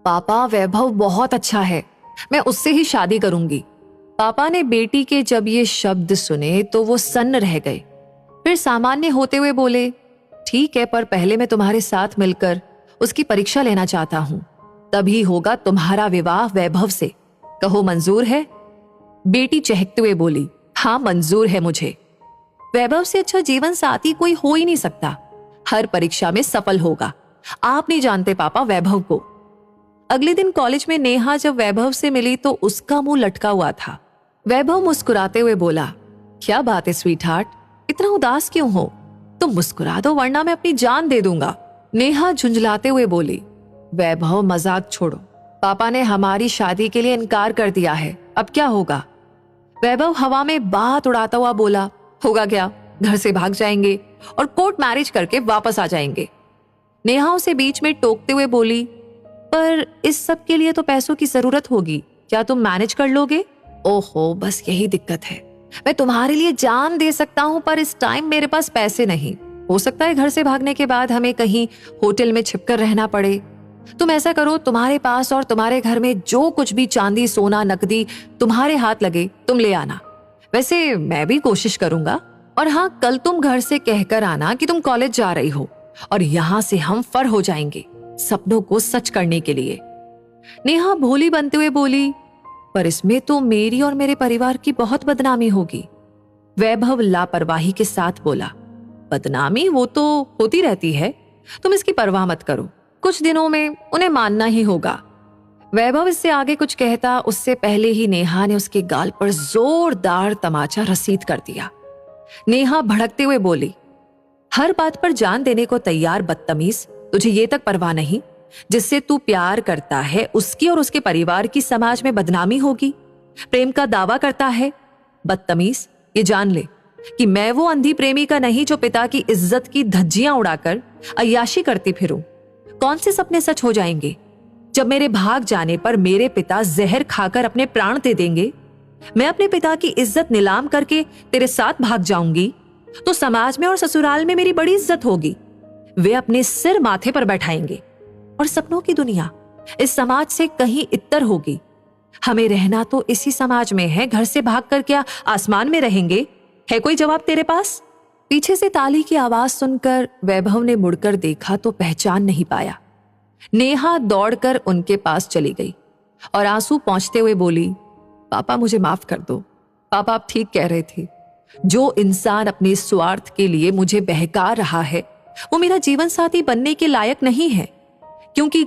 पापा वैभव बहुत अच्छा है, मैं उससे ही शादी करूंगी। पापा ने बेटी के जब ये शब्द सुने तो वो सन्न रह गए। फिर सामान्य होते हुए बोले, ठीक है, पर पहले मैं तुम्हारे साथ मिलकर उसकी परीक्षा लेना चाहता हूं, तभी होगा तुम्हारा विवाह वैभव से। कहो मंजूर है? बेटी चहकते हुए बोली, हाँ मंजूर है मुझे। वैभव से अच्छा जीवन साथी कोई हो ही नहीं सकता, हर परीक्षा में सफल होगा। आप नहीं जानते पापा वैभव को। अगले दिन कॉलेज में नेहा जब वैभव से मिली तो उसका मुंह लटका हुआ था। वैभव मुस्कुराते हुए बोला, क्या बात है स्वीटहार्ट, इतना उदास क्यों हो? तुम मुस्कुरा दो वरना मैं अपनी जान दे दूंगा। नेहा झुंझलाते हुए बोली, वैभव मजाक छोड़ो, पापा ने हमारी शादी के लिए इनकार कर दिया है, अब क्या होगा? वैभव हवा में बात उड़ाता हुआ बोला, होगा क्या, घर से भाग जाएंगे और कोर्ट मैरिज करके वापस आ जाएंगे। नेहा उसे बीच में टोकते हुए बोली, पर इस सब के लिए तो पैसों की जरूरत होगी, क्या तुम मैनेज कर लोगे? ओहो, बस यही दिक्कत है, मैं तुम्हारे लिए जान दे सकता हूं पर इस टाइम मेरे पास पैसे नहीं। हो सकता है घर से भागने के बाद हमें कहीं होटल में छिपकर रहना पड़े। तुम ऐसा करो, तुम्हारे पास और तुम्हारे घर में जो कुछ भी चांदी सोना नकदी तुम्हारे हाथ लगे तुम ले आना। वैसे मैं भी कोशिश करूंगा। और हाँ, कल तुम घर से कहकर आना कि तुम कॉलेज जा रही हो और यहां से हम फर हो जाएंगे सपनों को सच करने के लिए। नेहा भोली बनते हुए बोली, पर इसमें तो मेरी और मेरे परिवार की बहुत बदनामी होगी। वैभव लापरवाही के साथ बोला, बदनामी वो तो होती रहती है, तुम इसकी परवाह मत करो, कुछ दिनों में उन्हें मानना ही होगा। वैभव इससे आगे कुछ कहता उससे पहले ही नेहा ने उसके गाल पर जोरदार तमाचा रसीद कर दिया। नेहा भड़कते हुए बोली, हर बात पर जान देने को तैयार बदतमीज, तुझे ये तक परवाह नहीं जिससे तू प्यार करता है उसकी और उसके परिवार की समाज में बदनामी होगी? प्रेम का दावा करता है? बदतमीज, ये जान ले कि मैं वो अंधी प्रेमिका नहीं जो पिता की इज्जत की धज्जियां उड़ाकर अय्याशी करती फिरूं। कौन से सपने सच हो जाएंगे जब मेरे भाग जाने पर मेरे पिता जहर खाकर अपने प्राण दे देंगे? मैं अपने पिता की इज्जत नीलाम करके तेरे साथ भाग जाऊंगी तो समाज में और ससुराल में मेरी बड़ी इज्जत होगी। वे अपने सिर माथे पर बैठाएंगे और सपनों की दुनिया इस समाज से कहीं इत्तर होगी। हमें रहना तो इसी समाज में है, घर से भागकर क्या आसमान में रहेंगे? है कोई जवाब तेरे पास? पीछे से ताली की आवाज सुनकर वैभव ने मुड़कर देखा तो पहचान नहीं पाया। नेहा दौड़कर उनके पास चली गई और आंसू पोंछते हुए बोली, पापा मुझे माफ कर दो। पापा आप ठीक कह रहे थे, जो इंसान अपने स्वार्थ के लिए मुझे बहका रहा है वो मेरा जीवन साथी बनने के लायक नहीं है, क्योंकि